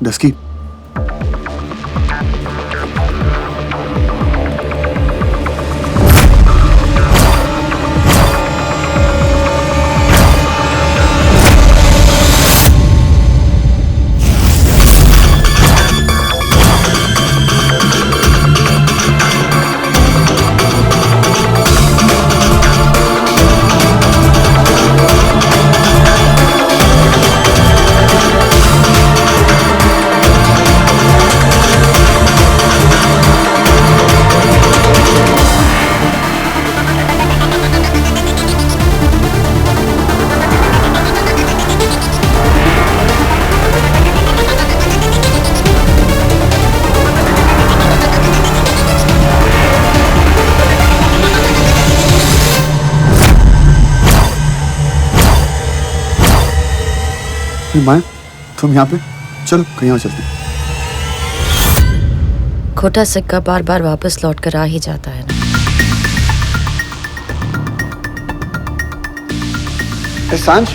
Dusky, माया तुम यहाँ पे, चलो कहीं और चलते हैं। खोटा सिक्का बार बार वापस लौट कर आ ही जाता है ना। सांझ,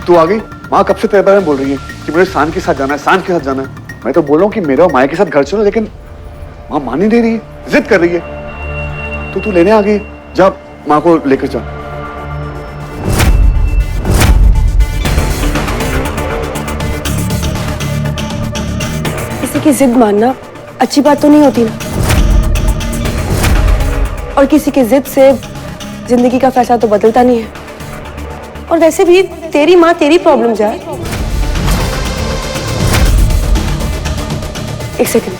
तू आ गई? माँ कब से तेरे बारे में बोल रही है कि मुझे सांझ के साथ जाना है, सांझ के साथ जाना है। मैं तो बोल रहा हूँ कि मेरा और माया के साथ घर चलो, लेकिन माँ मान नहीं दे रही है, जिद कर रही है। तो तू लेने आ गई, जा माँ को लेकर जा। किसी की जिद मानना अच्छी बात तो नहीं होती ना, और किसी की जिद से जिंदगी का फैसला तो बदलता नहीं है। और वैसे भी तेरी माँ तेरी प्रॉब्लम्स है। एक सेकंड,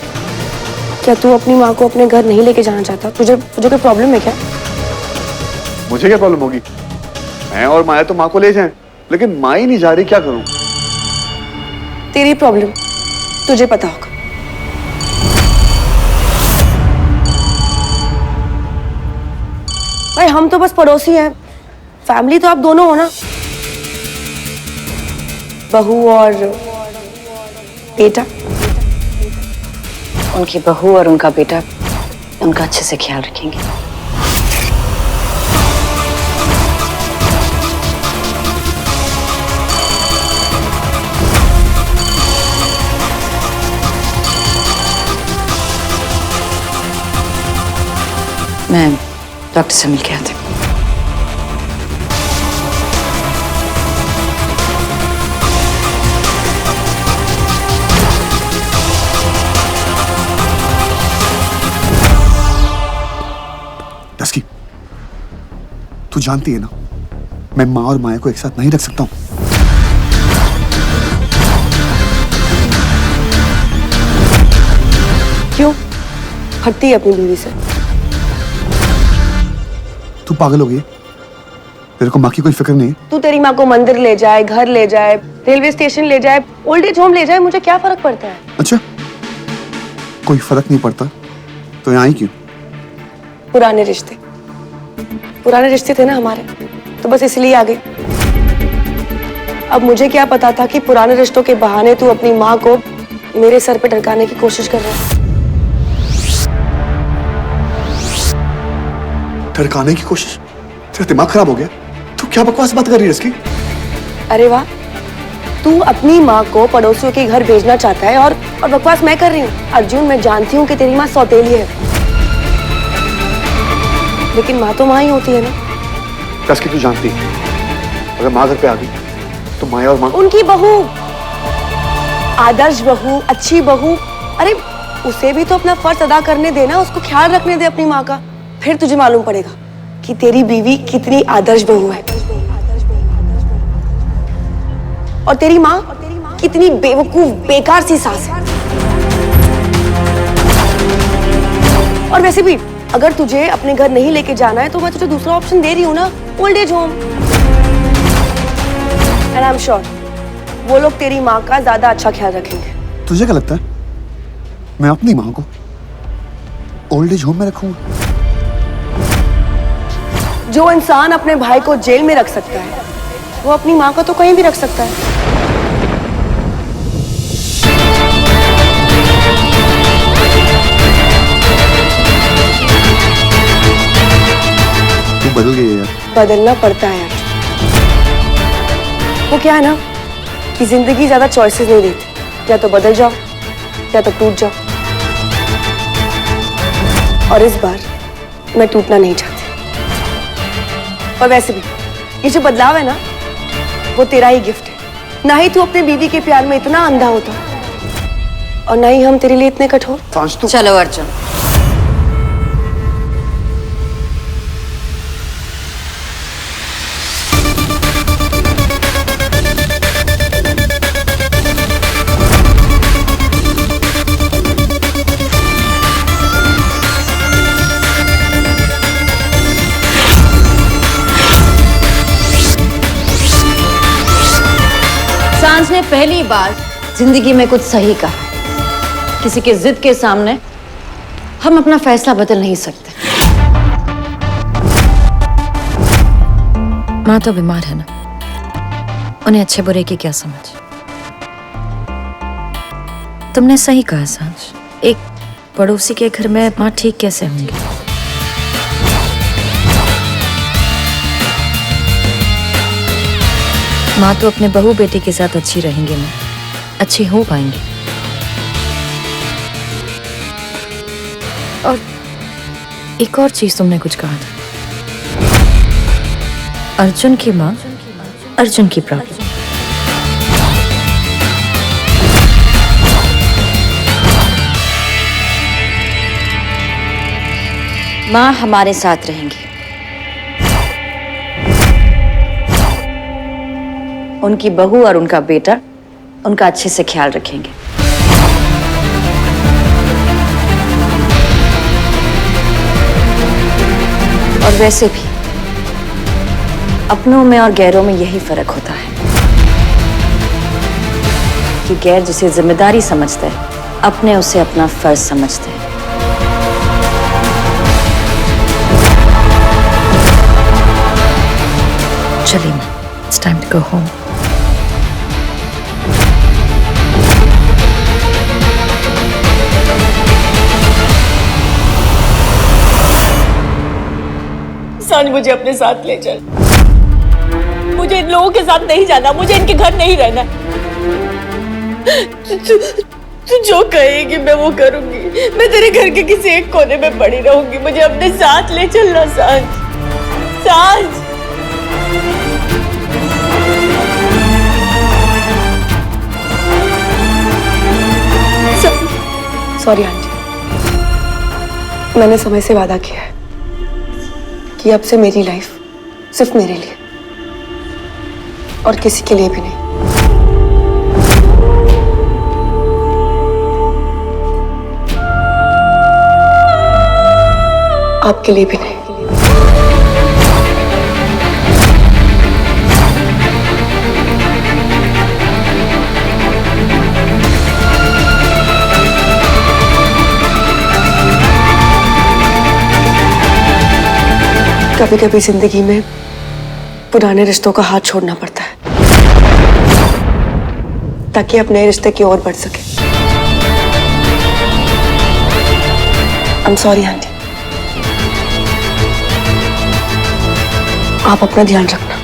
क्या तू अपनी माँ को अपने घर नहीं लेके जाना चाहता? तुझे कोई प्रॉब्लम है क्या? मुझे क्या प्रॉब्लम होगी? मैं और माया तो माँ को ले जाएं, लेकिन माँ ही नहीं जा रही, क्या करूं? तेरी प्रॉब्लम तुझे पता होगा। भाई हम तो बस पड़ोसी हैं, फैमिली तो आप दोनों हो ना। बहू और बेटा। उनकी बहू और उनका बेटा उनका अच्छे से ख्याल रखेंगे। मैं डॉक्टर से मिल के आती हूँ। डस्की, तू जानती है ना, मैं माँ और माया को एक साथ नहीं रख सकता हूँ। क्यों? हटती है अपनी बीवी से? तू पागल हो गई? तेरे को माँ की कोई फिक्र नहीं? तू तेरी माँ को मंदिर ले जाए, घर ले जाए, रेलवे स्टेशन ले जाए, ओल्ड एज होम ले जाए, मुझे क्या फर्क पड़ता है? अच्छा, कोई फर्क नहीं पड़ता तो यहाँ ही क्यों? पुराने रिश्ते थे ना हमारे, तो बस इसलिए आ गई। अब मुझे क्या पता था कि पुराने रिश्तों के बहाने तू अपनी माँ को मेरे सर पे ढकाने की कोशिश कर रहा है। ढकाने की कोशिश? तेरा दिमाग खराब हो गया? तू क्या बकवास बात कर रही है इसकी? अरे वाह, तू अपनी माँ को पड़ोसियों के घर भेजना चाहता है और बकवास मैं कर रही हूँ। अर्जुन, मैं जानती हूँ कि तेरी माँ सौतेली है, लेकिन माँ तो माँ ही होती है ना। डस्की, तू जानती है अगर माँ घर पे आ गई तो माया और माँ, उनकी बहू, आदर्श बहू, अच्छी बहू, अरे उसे भी तो अपना फर्ज अदा करने देना, उसको ख्याल रखने दे अपनी माँ का। फिर तुझे मालूम पड़ेगा कि तेरी बीवी कितनी आदर्श बहू है और तेरी माँ कितनी बेवकूफ बेकार सी सास है। और वैसे भी अगर तुझे अपने घर नहीं लेके जाना है तो मैं तुझे दूसरा ऑप्शन दे रही हूँ ना, old age home. And I am sure वो लोग तेरी माँ का ज्यादा अच्छा ख्याल रखेंगे। तुझे क्या लगता है मैं अपनी माँ को ओल्ड एज होम में रखूंगा? जो इंसान अपने भाई को जेल में रख सकता है वो अपनी माँ को तो कहीं भी रख सकता है। तू बदल गई है यार। बदलना पड़ता है यार। वो क्या है ना कि जिंदगी ज्यादा चॉइसेस नहीं देती, या तो बदल जाओ या तो टूट जाओ। और इस बार मैं टूटना नहीं चाहती। और वैसे भी ये जो बदलाव है ना, वो तेरा ही गिफ्ट है। ना ही तू अपने बीवी के प्यार में इतना अंधा होता और ना ही हम तेरे लिए इतने कठोर। सांच तू चलो अर्जुन, सांझ ने पहली बार जिंदगी में कुछ सही कहा। किसी के जिद के सामने हम अपना फैसला बदल नहीं सकते। माँ तो बीमार है ना, उन्हें अच्छे बुरे की क्या समझ। तुमने सही कहा सांझ, एक पड़ोसी के घर में माँ ठीक कैसे होंगी। माँ तो अपने बहू बेटी के साथ अच्छी रहेंगी ना, अच्छी हो पाएंगी। और एक और चीज तुमने कुछ कहा था, अर्जुन की माँ, अर्जुन की प्रॉब्लम। माँ हमारे साथ रहेंगी, उनकी बहू और उनका बेटा उनका अच्छे से ख्याल रखेंगे। और वैसे भी अपनों में और गैरों में यही फर्क होता है कि गैर जिसे जिम्मेदारी समझते हैं, अपने उसे अपना फर्ज समझते हैं। चलिए माँ, it's time to go home. सांझ मुझे अपने साथ ले चल। मुझे इन लोगों के साथ नहीं जाना, मुझे इनके घर नहीं रहना। तू जो कहेगी मैं वो करूंगी। मैं तेरे घर के किसी एक कोने में पड़ी रहूंगी। मुझे अपने साथ ले चलना सांझ। सांझ सॉरी आंटी, मैंने समय से वादा किया है कि अब से मेरी लाइफ सिर्फ मेरे लिए और किसी के लिए भी नहीं। आपके लिए भी नहीं। कभी कभी जिंदगी में पुराने रिश्तों का हाथ छोड़ना पड़ता है ताकि अपने रिश्ते की ओर बढ़ सके। I am sorry aunty. आप अपना ध्यान रखना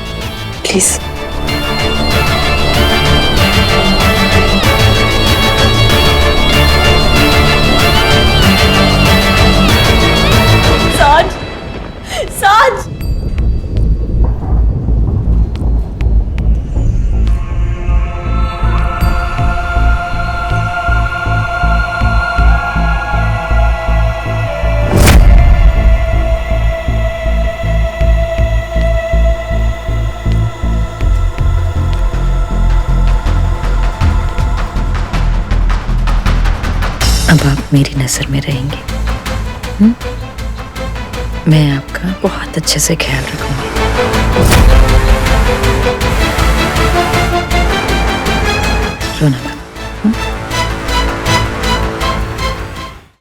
प्लीज। सांझ अब आप मेरी नजर में रहेंगे। मैं आपका बहुत अच्छे से ख्याल रखूंगी। रोना मत।